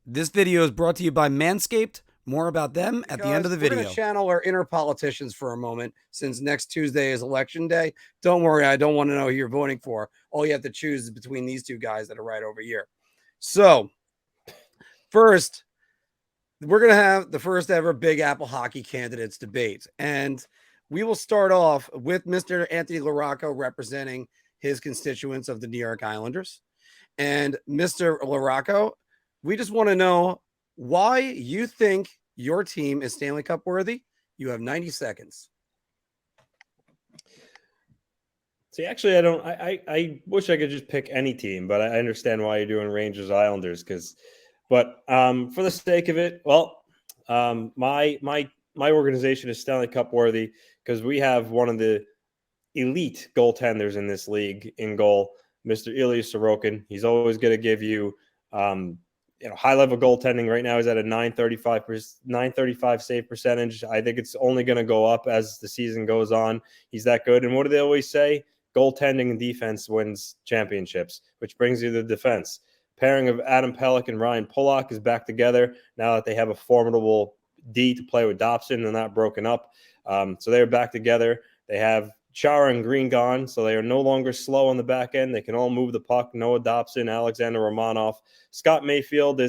This video is brought to you by Manscaped. More about them at the end of the video. We're going to channel our inner politicians for a moment, since next Tuesday is election day. Don't worry, I don't want to know who you're voting for. All you have to choose is between these two guys that are right over here. So, first, we're going to have the first ever Big Apple hockey candidates debate. And we will start off with Mr. Anthony LaRocco representing his constituents of the New York Islanders. And Mr. LaRocco, we just want to know why you think your team is Stanley Cup worthy. You have 90 seconds. See, actually, I wish I could just pick any team, but I understand why you're doing Rangers Islanders but for the sake of it, well, my organization is Stanley Cup worthy because we have one of the elite goaltenders in this league in goal, Mr. Ilya Sorokin. He's always going to give you, high level goaltending. Right now he's at a 935 save percentage. I think it's only going to go up as the season goes on. He's that good. And what do they always say? Goaltending and defense wins championships, which brings you to the defense. Pairing of Adam Pelech and Ryan Pulock is back together now that they have a formidable D to play with Dobson and not broken up. So they're back together. They have Chara and Green gone, so they are no longer slow on the back end. They can all move the puck. Noah Dobson, Alexander Romanov. Scott Mayfield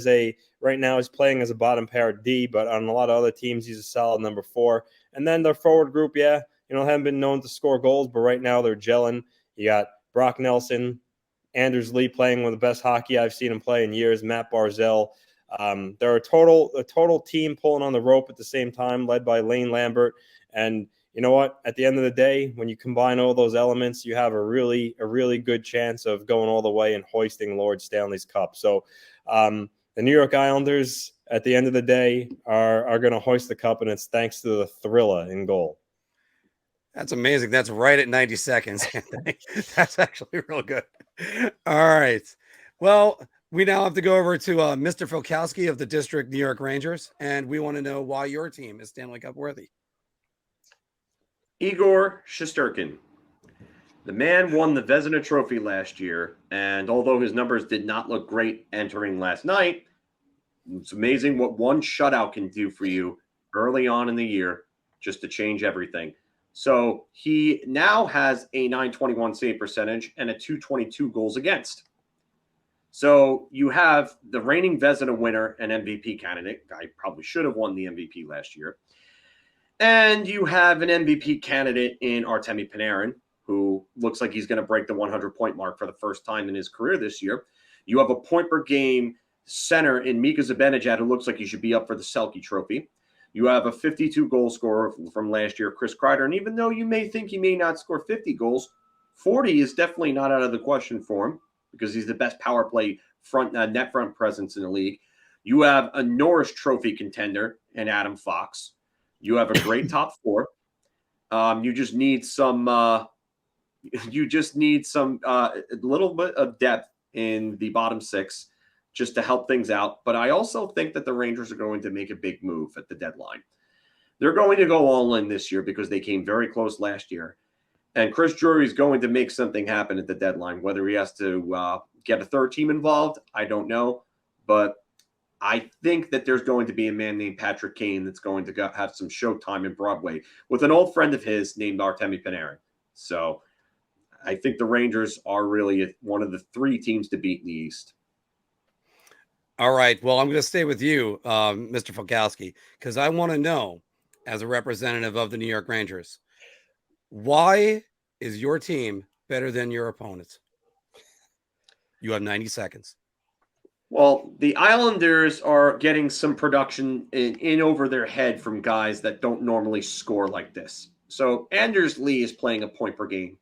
right now is playing as a bottom pair D, but on a lot of other teams, he's a solid number 4. And then their forward group, haven't been known to score goals, but right now they're gelling. You got Brock Nelson, Anders Lee playing one of the best hockey I've seen him play in years, Matt Barzell. They're a total team pulling on the rope at the same time, led by Lane Lambert. And you know what? At the end of the day, when you combine all those elements, you have a really good chance of going all the way and hoisting Lord Stanley's Cup. So the New York Islanders, at the end of the day, are going to hoist the cup, and it's thanks to the Thrilla in goal. That's amazing. That's right at 90 seconds, Anthony. That's actually real good. All right. Well, we now have to go over to Mr. Filkowski of the District New York Rangers, and we want to know why your team is Stanley Cup worthy. Igor Shesterkin. The man won the Vezina Trophy last year, and although his numbers did not look great entering last night, it's amazing what one shutout can do for you early on in the year just to change everything. So he now has a 921 save percentage and a 222 goals against. So you have the reigning Vezina winner and MVP candidate. Guy probably should have won the MVP last year. And you have an MVP candidate in Artemi Panarin, who looks like he's going to break the 100-point mark for the first time in his career this year. You have a point-per-game center in Mika Zibanejad, who looks like he should be up for the Selke Trophy. You have a 52-goal scorer from last year, Chris Kreider. And even though you may think he may not score 50 goals, 40 is definitely not out of the question for him because he's the best power play net front presence in the league. You have a Norris Trophy contender in Adam Fox. You have a great top 4. You just need some a little bit of depth in the bottom 6 just to help things out. But I also think that the Rangers are going to make a big move at the deadline. They're going to go all in this year because they came very close last year. And Chris Drury is going to make something happen at the deadline. Whether he has to get a third team involved, I don't know. But I think that there's going to be a man named Patrick Kane that's going to have some showtime in Broadway with an old friend of his named Artemi Panarin. So I think the Rangers are really one of the 3 teams to beat in the East. All right. Well, I'm going to stay with you, Mr. Filkowski, because I want to know, as a representative of the New York Rangers, why is your team better than your opponents? You have 90 seconds. Well, the Islanders are getting some production in over their head from guys that don't normally score like this. So Anders Lee is playing a point per game.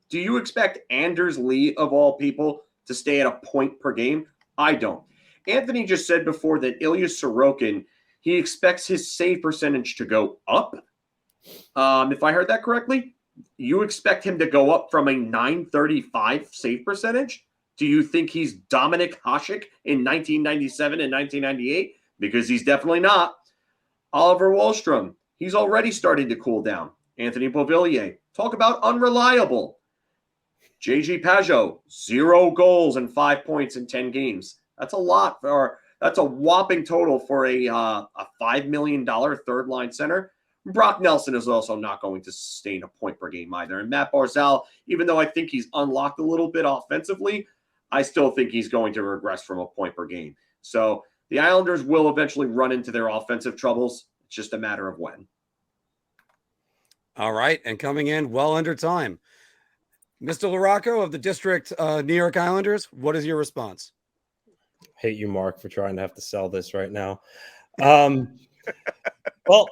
Do you expect Anders Lee, of all people, to stay at a point per game? I don't. Anthony just said before that Ilya Sorokin, he expects his save percentage to go up. If I heard that correctly, you expect him to go up from a 935 save percentage? Do you think he's Dominik Hasek in 1997 and 1998? Because he's definitely not. Oliver Wahlstrom, he's already starting to cool down. Anthony Beauvillier, talk about unreliable. JG Pajot, 0 goals and 5 points in 10 games. That's a lot for That's a whopping total for a $5 million third line center. Brock Nelson is also not going to sustain a point per game either. And Matt Barzal, even though I think he's unlocked a little bit offensively, I still think he's going to regress from a point per game. So the Islanders will eventually run into their offensive troubles. It's just a matter of when. All right. And coming in well under time, Mr. LaRocco of the District New York Islanders, what is your response? Hate you, Mark, for trying to have to sell this right now. Well,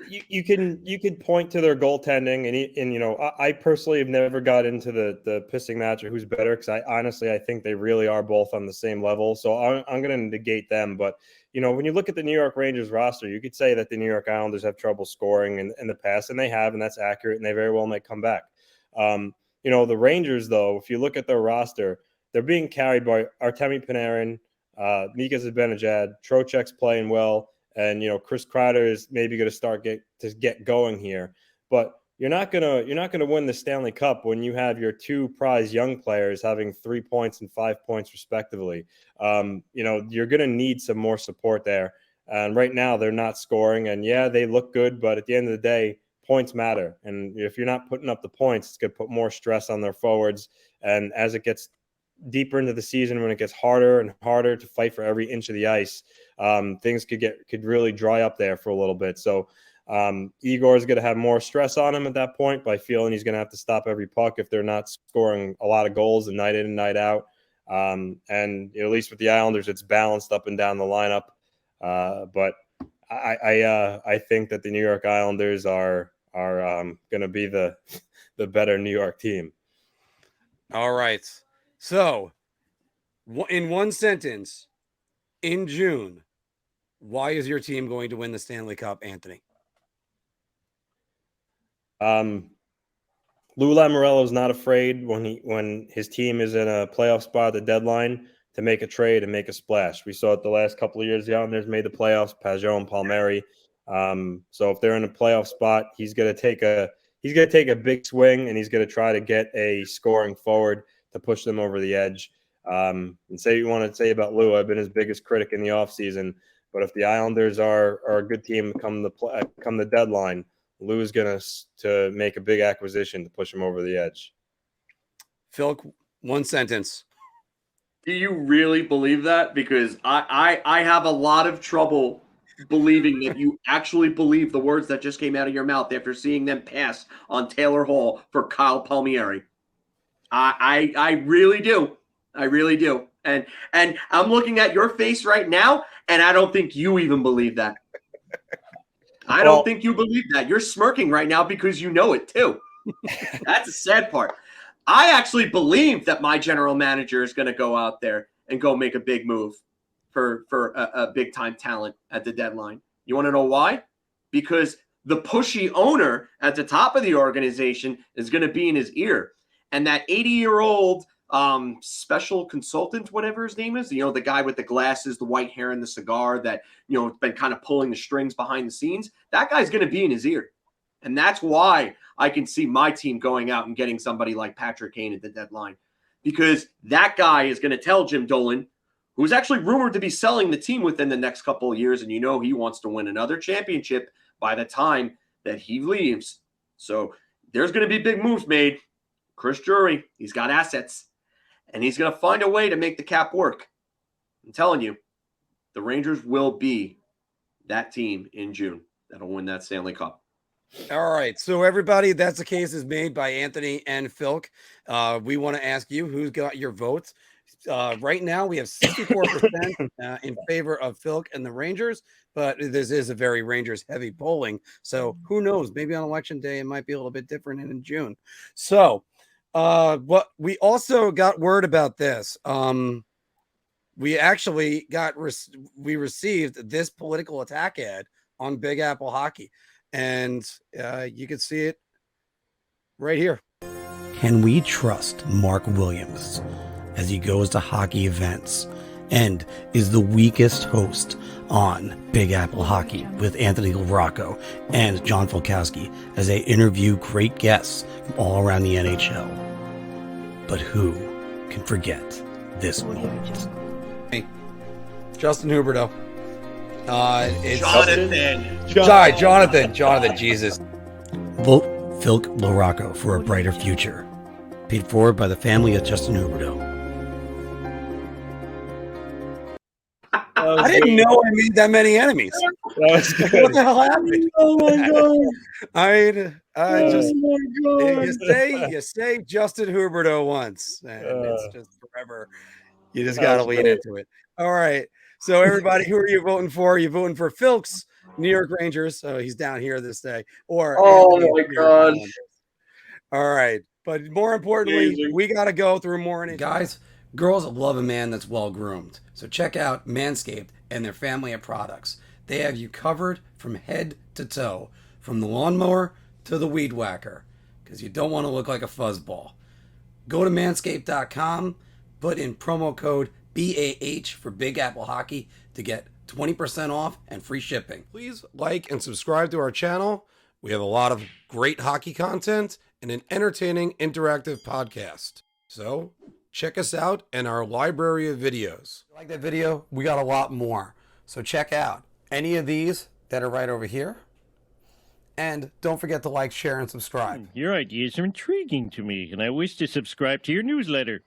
you can point to their goaltending, and you know, I personally have never got into the pissing match or who's better, because I think they really are both on the same level. So I'm going to negate them. But you know, when you look at the New York Rangers roster, you could say that the New York Islanders have trouble scoring in the past, and they have, and that's accurate, and they very well might come back. You know, the Rangers, though, if you look at their roster, they're being carried by Artemi Panarin, Mika Zibanejad, Trocheck's playing well, and you know, Chris Kreider is maybe going to start get going here. But you're not gonna win the Stanley Cup when you have your two prize young players having 3 points and 5 points respectively. You know, you're gonna need some more support there. And right now they're not scoring. And yeah, they look good, but at the end of the day, points matter. And if you're not putting up the points, it's gonna put more stress on their forwards. And as it gets deeper into the season, when it gets harder and harder to fight for every inch of the ice, things could really dry up there for a little bit. So Igor is going to have more stress on him at that point by feeling he's going to have to stop every puck if they're not scoring a lot of goals and night in and night out. And you know, at least with the Islanders, it's balanced up and down the lineup. But I think that the New York Islanders are going to be the better New York team. All right. So, in one sentence, in June, why is your team going to win the Stanley Cup, Anthony? Lou Lamoriello is not afraid when his team is in a playoff spot at the deadline to make a trade and make a splash. We saw it the last couple of years. The Islanders made the playoffs, Pajot and Palmieri. So if they're in a playoff spot, he's going to take a big swing, and he's going to try to get a scoring forward to push them over the edge. And say what you want to say about Lou. I've been his biggest critic in the offseason. But if the Islanders are a good team come the deadline, Lou is going to make a big acquisition to push him over the edge. Phil, one sentence. Do you really believe that? Because I have a lot of trouble believing that you actually believe the words that just came out of your mouth after seeing them pass on Taylor Hall for Kyle Palmieri. I really do. I really do. And I'm looking at your face right now, and I don't think you even believe that. I don't think you believe that. You're smirking right now because you know it too. That's the sad part. I actually believe that my general manager is going to go out there and go make a big move for a big-time talent at the deadline. You want to know why? Because the pushy owner at the top of the organization is going to be in his ear. And that 80-year-old special consultant, whatever his name is, you know, the guy with the glasses, the white hair, and the cigar that, you know, been kind of pulling the strings behind the scenes, that guy's going to be in his ear. And that's why I can see my team going out and getting somebody like Patrick Kane at the deadline, because that guy is going to tell Jim Dolan, who's actually rumored to be selling the team within the next couple of years, and you know he wants to win another championship by the time that he leaves. So there's going to be big moves made. Chris Drury, he's got assets, and he's going to find a way to make the cap work. I'm telling you, the Rangers will be that team in June that'll win that Stanley Cup. All right. So everybody, that's the case is made by Anthony and Philk. We want to ask you who's got your votes. Right now, we have 64% in favor of Philk and the Rangers, but this is a very Rangers heavy polling. So who knows? Maybe on election day, it might be a little bit different in June. So what we also got word about this. We actually we received this political attack ad on Big Apple Hockey, and you can see it right here. Can we trust Mark Williams as he goes to hockey events and is the weakest host on Big Apple Hockey with Anthony LaRocco and John Volkowski as they interview great guests from all around the NHL? But who can forget this moment? Justin Huberdeau. It's Jonathan. Jonathan, Jesus. Vote Philk Loracco for a brighter future. Paid forward by the family of Justin Huberdeau. I didn't know I made that many enemies. That was good. What the hell happened? Oh my god! I just Oh my god! you say Justin Huberdeau once, and it's just forever. You just That got to was lean great. into it. All right. So everybody, who are you voting for? You voting for Philks, New York Rangers? So he's down here this day. Or Oh Anthony my of New York God. Islanders. All right. But more importantly, Amazing. we got to go through morning. Guys, girls love a man that's well groomed. So check out Manscaped and their family of products. They have you covered from head to toe, from the lawnmower to the weed whacker, because you don't want to look like a fuzzball. Go to manscaped.com, put in promo code BAH for Big Apple Hockey to get 20% off and free shipping. Please like and subscribe to our channel. We have a lot of great hockey content and an entertaining interactive podcast. So check us out and our library of videos. If you like that video? We got a lot more. So check out any of these that are right over here. And don't forget to like, share, and subscribe. Your ideas are intriguing to me, and I wish to subscribe to your newsletter.